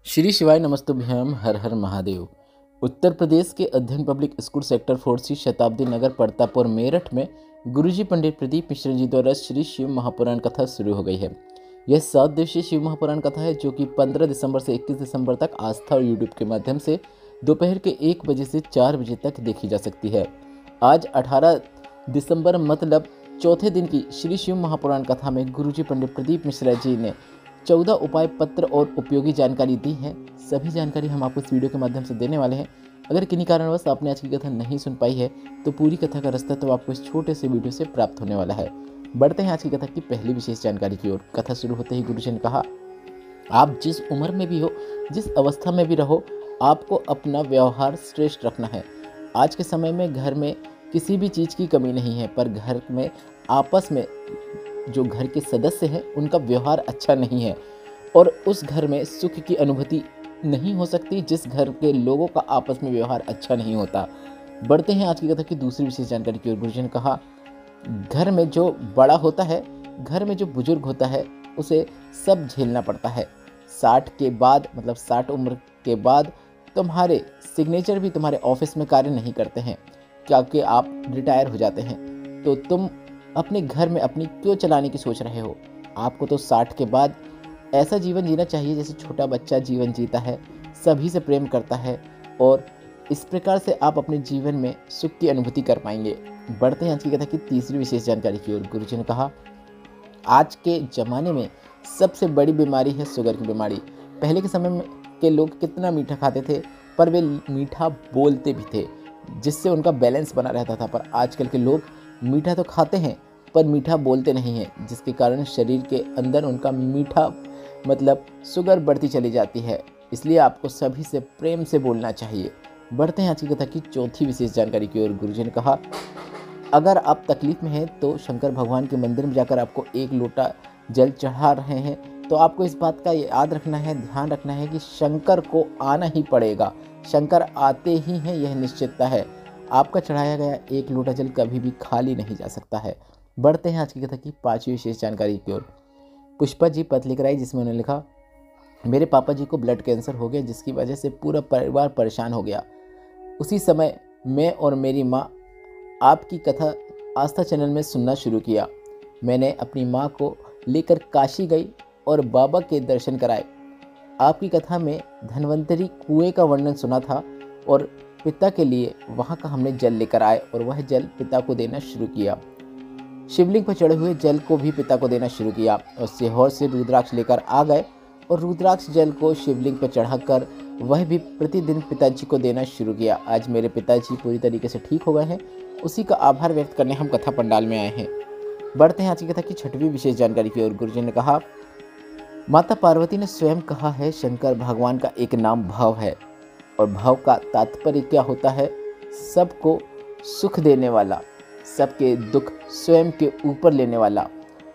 श्री शिवाय नमस्तुभ्यम हर हर महादेव। उत्तर प्रदेश के अध्ययन पब्लिक स्कूल सेक्टर 4C शताब्दी नगर परतापुर मेरठ में गुरुजी पंडित प्रदीप मिश्र जी द्वारा श्री शिव महापुराण कथा शुरू हो गई है। यह 7 दिवसीय शिव महापुराण कथा है जो कि 15 दिसंबर से 21 दिसंबर तक आस्था और यूट्यूब के माध्यम से दोपहर के 1 बजे से 4 बजे तक देखी जा सकती है। आज 18 दिसंबर मतलब चौथे दिन की श्री शिव महापुराण कथा में गुरुजी पंडित प्रदीप मिश्रा जी ने 14 उपाय पत्र और उपयोगी जानकारी दी है। सभी जानकारी हम आपको इस वीडियो के माध्यम से देने वाले हैं। अगर किन्हीं कारणवश आपने आज की कथा नहीं सुन पाई है तो पूरी कथा का रास्ता तो आपको इस छोटे से वीडियो से प्राप्त होने वाला है। बढ़ते हैं आज की कथा की पहली विशेष जानकारी की ओर। कथा शुरू होते ही गुरुजी ने कहा, आप जिस उम्र में भी हो, जिस अवस्था में भी रहो, आपको अपना व्यवहार श्रेष्ठ रखना है। आज के समय में घर में किसी भी चीज़ की कमी नहीं है, पर घर में आपस में जो घर के सदस्य हैं उनका व्यवहार अच्छा नहीं है और उस घर में सुख की अनुभूति नहीं हो सकती जिस घर के लोगों का आपस में व्यवहार अच्छा नहीं होता। बढ़ते हैं आज की कथा की दूसरी विशेष जानकारी की ओर। गुरुजी ने कहा, घर में जो बड़ा होता है, घर में जो बुजुर्ग होता है, उसे सब झेलना पड़ता है। 60 के बाद मतलब 60 उम्र के बाद तुम्हारे सिग्नेचर भी तुम्हारे ऑफिस में कार्य नहीं करते हैं क्योंकि आप रिटायर हो जाते हैं। तो तुम अपने घर में अपनी क्यों चलाने की सोच रहे हो? आपको तो 60 के बाद ऐसा जीवन जीना चाहिए जैसे छोटा बच्चा जीवन जीता है, सभी से प्रेम करता है और इस प्रकार से आप अपने जीवन में सुख की अनुभूति कर पाएंगे। बढ़ते हैं आज की कथा की तीसरी विशेष जानकारी की ओर। गुरुजी ने कहा, आज के ज़माने में सबसे बड़ी बीमारी है शुगर की बीमारी। पहले के समय में के लोग कितना मीठा खाते थे, पर वे मीठा बोलते भी थे जिससे उनका बैलेंस बना रहता था। पर आजकल के लोग मीठा तो खाते हैं पर मीठा बोलते नहीं हैं, जिसके कारण शरीर के अंदर उनका मीठा मतलब शुगर बढ़ती चली जाती है। इसलिए आपको सभी से प्रेम से बोलना चाहिए। बढ़ते हैं आज की कथा की चौथी विशेष जानकारी की ओर। गुरुजी ने कहा, अगर आप तकलीफ में हैं तो शंकर भगवान के मंदिर में जाकर आपको 1 लोटा जल चढ़ा रहे हैं तो आपको इस बात का याद रखना है, ध्यान रखना है कि शंकर को आना ही पड़ेगा। शंकर आते ही हैं, यह निश्चितता है। आपका चढ़ाया गया 1 लोटा जल कभी भी खाली नहीं जा सकता है। बढ़ते हैं आज की कथा की 5वीं विशेष जानकारी की ओर। पुष्पा जी पत्र लिख रहा है जिसमें उन्होंने लिखा, मेरे पापा जी को ब्लड कैंसर हो गया जिसकी वजह से पूरा परिवार परेशान हो गया। उसी समय मैं और मेरी माँ आपकी कथा आस्था चैनल में सुनना शुरू किया। मैंने अपनी माँ को लेकर काशी गई और बाबा के दर्शन कराए। आपकी कथा में धन्वंतरी कुएं का वर्णन सुना था और पिता के लिए वहाँ का हमने जल लेकर आए और वह जल पिता को देना शुरू किया। शिवलिंग पर चढ़े हुए जल को भी पिता को देना शुरू किया और सीहोर से रुद्राक्ष लेकर आ गए और रुद्राक्ष जल को शिवलिंग पर चढ़ाकर वह भी प्रतिदिन पिताजी को देना शुरू किया। आज मेरे पिताजी पूरी तरीके से ठीक हो गए हैं, उसी का आभार व्यक्त करने हम कथा पंडाल में आए हैं। बढ़ते हैं आज की कथा की 6वीं विशेष जानकारी की ओर। गुरुजी ने कहा, माता पार्वती ने स्वयं कहा है शंकर भगवान का एक नाम भव है और भव का तात्पर्य क्या होता है? सबको सुख देने वाला, सबके दुख स्वयं के ऊपर लेने वाला,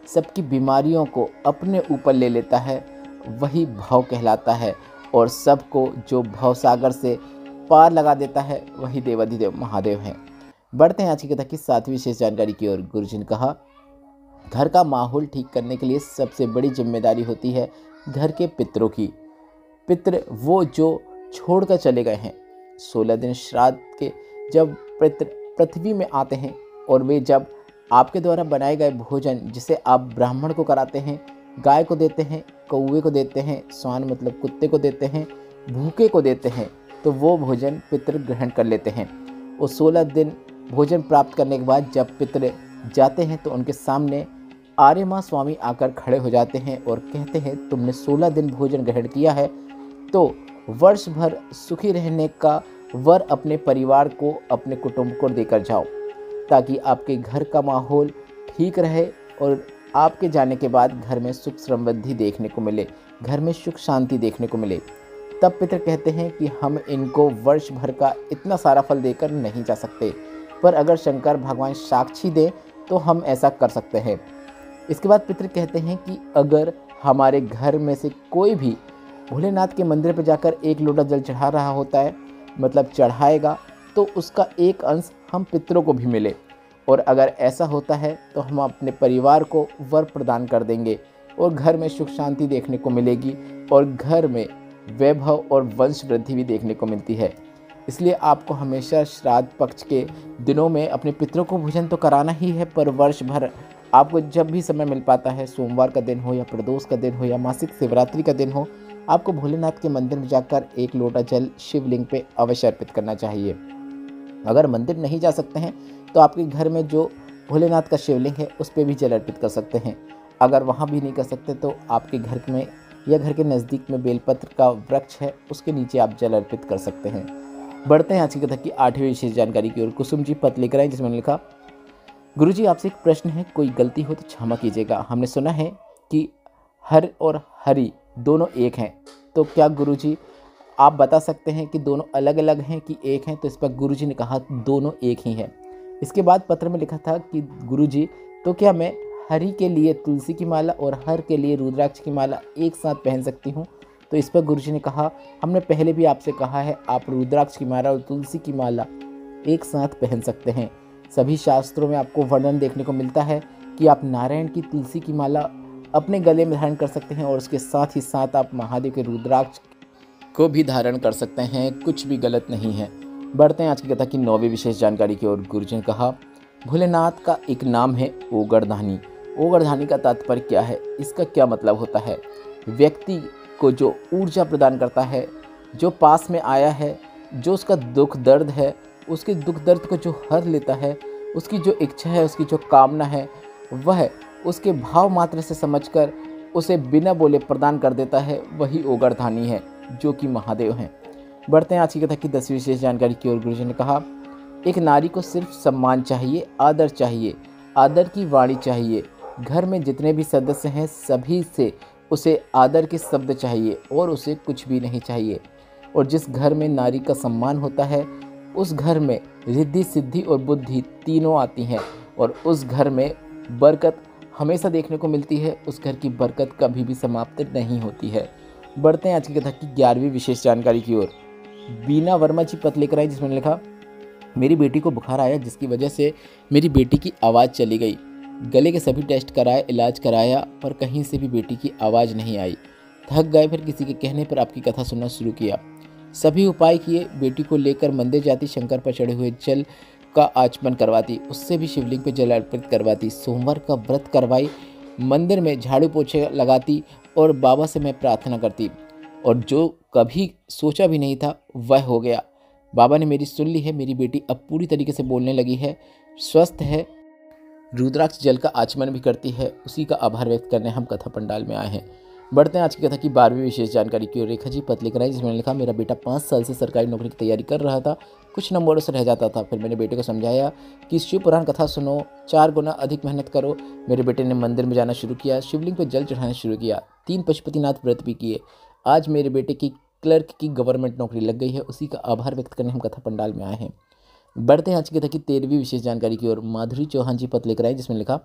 सबकी बीमारियों को अपने ऊपर ले लेता है, वही भव कहलाता है। और सबको जो भव सागर से पार लगा देता है वही देवाधिदेव महादेव हैं। बढ़ते हैं आज की कथा की 7वीं विशेष जानकारी की ओर। गुरुजी ने कहा, घर का माहौल ठीक करने के लिए सबसे बड़ी जिम्मेदारी होती है घर के पितरों की। पितृ वो जो छोड़कर चले गए हैं। 16 दिन श्राद्ध के जब पितृ पृथ्वी में आते हैं और वे जब आपके द्वारा बनाए गए भोजन जिसे आप ब्राह्मण को कराते हैं, गाय को देते हैं, कौवे को देते हैं, स्वान मतलब कुत्ते को देते हैं, भूखे को देते हैं, तो वो भोजन पितृ ग्रहण कर लेते हैं। और 16 दिन भोजन प्राप्त करने के बाद जब पितृ जाते हैं तो उनके सामने आर्यमा स्वामी आकर खड़े हो जाते हैं और कहते हैं, तुमने 16 दिन भोजन ग्रहण किया है तो वर्ष भर सुखी रहने का वर अपने परिवार को, अपने कुटुंब को देकर जाओ ताकि आपके घर का माहौल ठीक रहे और आपके जाने के बाद घर में सुख समृद्धि देखने को मिले, घर में सुख शांति देखने को मिले। तब पितर कहते हैं कि हम इनको वर्ष भर का इतना सारा फल देकर नहीं जा सकते, पर अगर शंकर भगवान साक्षी दें तो हम ऐसा कर सकते हैं। इसके बाद पितर कहते हैं कि अगर हमारे घर में से कोई भी भोलेनाथ के मंदिर पर जाकर 1 लोटा जल चढ़ा रहा होता है मतलब चढ़ाएगा, तो उसका एक अंश हम पितरों को भी मिले और अगर ऐसा होता है तो हम अपने परिवार को वर प्रदान कर देंगे और घर में सुख शांति देखने को मिलेगी और घर में वैभव और वंश वृद्धि भी देखने को मिलती है। इसलिए आपको हमेशा श्राद्ध पक्ष के दिनों में अपने पितरों को भोजन तो कराना ही है, पर वर्ष भर आपको जब भी समय मिल पाता है, सोमवार का दिन हो या प्रदोष का दिन हो या मासिक शिवरात्रि का दिन हो, आपको भोलेनाथ के मंदिर में जाकर एक लोटा जल शिवलिंग पे अवश्य अर्पित करना चाहिए। अगर मंदिर नहीं जा सकते हैं तो आपके घर में जो भोलेनाथ का शिवलिंग है उस पर भी जल अर्पित कर सकते हैं। अगर वहाँ भी नहीं कर सकते तो आपके घर में या घर के नज़दीक में बेलपत्र का वृक्ष है, उसके नीचे आप जल अर्पित कर सकते हैं। बढ़ते हैं आज की कथा की 8वीं विशेष जानकारी की ओर। कुसुम जी पत्र लेकर आए जिसमें लिखा, गुरुजी आपसे एक प्रश्न है, कोई गलती हो तो क्षमा कीजिएगा। हमने सुना है कि हर और हरि दोनों एक हैं, तो क्या गुरुजी आप बता सकते हैं कि दोनों अलग अलग हैं कि एक हैं? तो इस पर गुरुजी ने कहा दोनों एक ही हैं। इसके बाद पत्र में लिखा था कि गुरुजी तो क्या मैं हरि के लिए तुलसी की माला और हर के लिए रुद्राक्ष की माला एक साथ पहन सकती हूँ? तो इस पर गुरुजी ने कहा हमने पहले भी आपसे कहा है, आप रुद्राक्ष की माला और तुलसी की माला एक साथ पहन सकते हैं। सभी शास्त्रों में आपको वर्णन देखने को मिलता है कि आप नारायण की तुलसी की माला अपने गले में धारण कर सकते हैं और उसके साथ ही साथ आप महादेव के रुद्राक्ष को भी धारण कर सकते हैं। कुछ भी गलत नहीं है। बढ़ते हैं आज की कथा की 9वीं विशेष जानकारी की ओर। गुरुजी ने कहा, भोलेनाथ का एक नाम है ओगरधानी। ओगरधानी का तात्पर्य क्या है? इसका क्या मतलब होता है? व्यक्ति को जो ऊर्जा प्रदान करता है, जो पास में आया है, जो उसका दुख दर्द है, उसके दुख दर्द को जो हर लेता है, उसकी जो इच्छा है, उसकी जो कामना है, वह उसके भाव मात्र से समझकर उसे बिना बोले प्रदान कर देता है, वही ओगरधानी है, जो कि महादेव हैं। बढ़ते हैं आज की कथा की 10वीं विशेष जानकारी की ओर। गुरुजी ने कहा, एक नारी को सिर्फ सम्मान चाहिए, आदर चाहिए, आदर की वाणी चाहिए। घर में जितने भी सदस्य हैं सभी से उसे आदर के शब्द चाहिए और उसे कुछ भी नहीं चाहिए। और जिस घर में नारी का सम्मान होता है उस घर में रिद्धि सिद्धि और बुद्धि तीनों आती हैं और उस घर में बरकत हमेशा देखने को मिलती है। उस घर की बरकत कभी भी समाप्त नहीं होती है। बढ़ते हैं आज की कथा की 11वीं विशेष जानकारी की ओर। बीना वर्मा जी पत्र लेकर आई जिसमें लिखा, मेरी बेटी को बुखार आया जिसकी वजह से मेरी बेटी की आवाज़ चली गई। गले के सभी टेस्ट कराए, इलाज कराया, पर कहीं से भी बेटी की आवाज़ नहीं आई। थक गए, फिर किसी के कहने पर आपकी कथा सुनना शुरू किया। सभी उपाय किए, बेटी को लेकर मंदिर जाती, शंकर पर चढ़े हुए जल का आचमन करवाती, उससे भी शिवलिंग पर जल अर्पित करवाती, सोमवार का व्रत करवाई, मंदिर में झाड़ू पोछे लगाती और बाबा से मैं प्रार्थना करती। और जो कभी सोचा भी नहीं था वह हो गया। बाबा ने मेरी सुन ली है, मेरी बेटी अब पूरी तरीके से बोलने लगी है, स्वस्थ है, रुद्राक्ष जल का आचमन भी करती है। उसी का आभार व्यक्त करने हम कथा पंडाल में आए हैं। बढ़ते हैं आज की कथा की 12वीं विशेष जानकारी की ओर। रेखा जी पत्र लेकर आई जिसमें लिखा, मेरा बेटा 5 साल से सरकारी नौकरी की तैयारी कर रहा था, कुछ नंबरों से रह जाता था। फिर मैंने बेटे को समझाया कि शिव पुराण कथा सुनो, 4 गुना अधिक मेहनत करो। मेरे बेटे ने मंदिर में जाना शुरू किया, शिवलिंग पर जल चढ़ाना शुरू किया, 3 पशुपतिनाथ व्रत भी किए। आज मेरे बेटे की क्लर्क की गवर्नमेंट नौकरी लग गई है। उसी का आभार व्यक्त करने हम कथा पंडाल में आए हैं। बढ़ते हैं आज की कथा की 13वीं विशेष जानकारी की ओर। माधुरी चौहान जी पत्र लेकर आए जिसमें लिखा,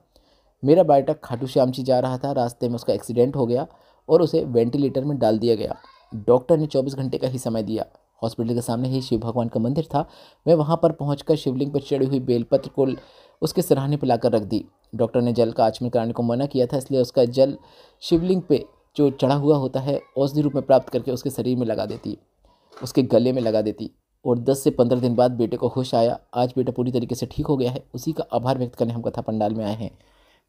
मेरा बेटा खाटू श्याम जी जा रहा था, रास्ते में उसका एक्सीडेंट हो गया और उसे वेंटिलेटर में डाल दिया गया। डॉक्टर ने 24 घंटे का ही समय दिया। हॉस्पिटल के सामने ही शिव भगवान का मंदिर था। मैं वहां पर पहुंचकर शिवलिंग पर चढ़ी हुई बेलपत्र को उसके सिरहाने पर लाकर रख दी। डॉक्टर ने जल का आचमन कराने को मना किया था, इसलिए उसका जल शिवलिंग पे जो चढ़ा हुआ होता है औषधि रूप में प्राप्त करके उसके शरीर में लगा देती, उसके गले में लगा देती। और 10 से 15 दिन बाद बेटे को होश आया। आज बेटा पूरी तरीके से ठीक हो गया है। उसी का आभार व्यक्त करने हम कथा पंडाल में आए हैं।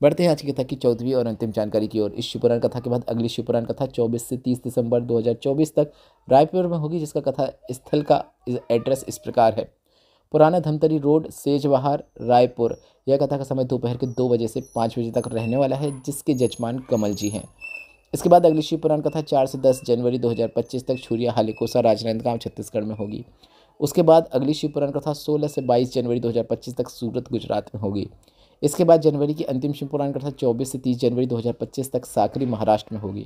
बढ़ते हैं आज की कथा की 14वीं और अंतिम जानकारी की ओर। इस शिवपुराण कथा के बाद अगली शिवपुराण कथा 24 से 30 दिसंबर 2024 तक रायपुर में होगी, जिसका कथा स्थल का एड्रेस इस प्रकार है, पुराना धमतरी रोड, सेजबहार, रायपुर। यह कथा का समय दोपहर के 2 बजे से 5 बजे तक रहने वाला है, जिसके जजमान कमल जी हैं। इसके बाद अगली शिवपुराण कथा 4 से 10 जनवरी 2025 तक छुरिया हालीकोसा राजनांदगांव छत्तीसगढ़ में होगी। उसके बाद अगली शिवपुराण कथा 16 से 22 जनवरी 2025 तक सूरत गुजरात में होगी। इसके बाद जनवरी की अंतिम शिवपुराण कथा 24 से 30 जनवरी 2025 तक साकरी महाराष्ट्र में होगी।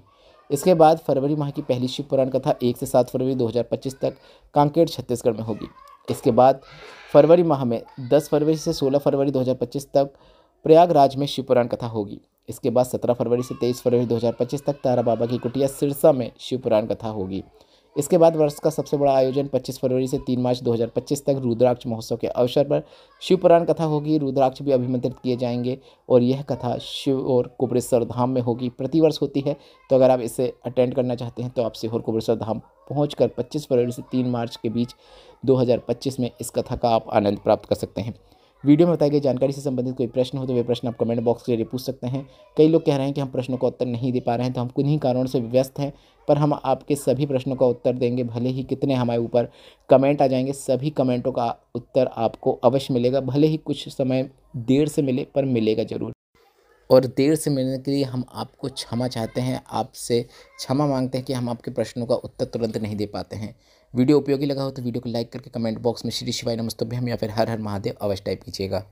इसके बाद फरवरी माह की पहली शिवपुराण कथा 1 से 7 फरवरी 2025 तक कांकेर छत्तीसगढ़ में होगी। इसके बाद फरवरी माह में 10 फरवरी से 16 फरवरी 2025 तक प्रयागराज में शिवपुराण कथा होगी। इसके बाद 17 फरवरी से 23 फरवरी 2025 तक तारा बाबा की कुटिया सिरसा में शिवपुराण कथा होगी। इसके बाद वर्ष का सबसे बड़ा आयोजन 25 फरवरी से 3 मार्च 2025 तक रुद्राक्ष महोत्सव के अवसर पर शिव पुराण कथा होगी। रुद्राक्ष भी अभिमंत्रित किए जाएंगे और यह कथा शिव और कुबेरेश्वर धाम में होगी। प्रतिवर्ष होती है, तो अगर आप इसे अटेंड करना चाहते हैं तो आप सीहोर कुबेरेश्वर धाम पहुंचकर 25 फरवरी से 3 मार्च के बीच 2025 में इस कथा का आप आनंद प्राप्त कर सकते हैं। वीडियो में बताई गई जानकारी से संबंधित कोई प्रश्न हो तो वे प्रश्न आप कमेंट बॉक्स के जरिए पूछ सकते हैं। कई लोग कह रहे हैं कि हम प्रश्नों का उत्तर नहीं दे पा रहे हैं, तो हम किन्हीं कारणों से व्यस्त हैं, पर हम आपके सभी प्रश्नों का उत्तर देंगे। भले ही कितने हमारे ऊपर कमेंट आ जाएंगे, सभी कमेंटों का उत्तर आपको अवश्य मिलेगा। भले ही कुछ समय देर से मिले, पर मिलेगा ज़रूर। और देर से मिलने के लिए हम आपको क्षमा चाहते हैं, आपसे क्षमा मांगते हैं कि हम आपके प्रश्नों का उत्तर तुरंत नहीं दे पाते हैं। वीडियो उपयोगी लगा हो तो वीडियो को लाइक करके कमेंट बॉक्स में श्री शिवाय नमस्तुभ्यम या फिर हर हर महादेव अवश्य टाइप कीजिएगा।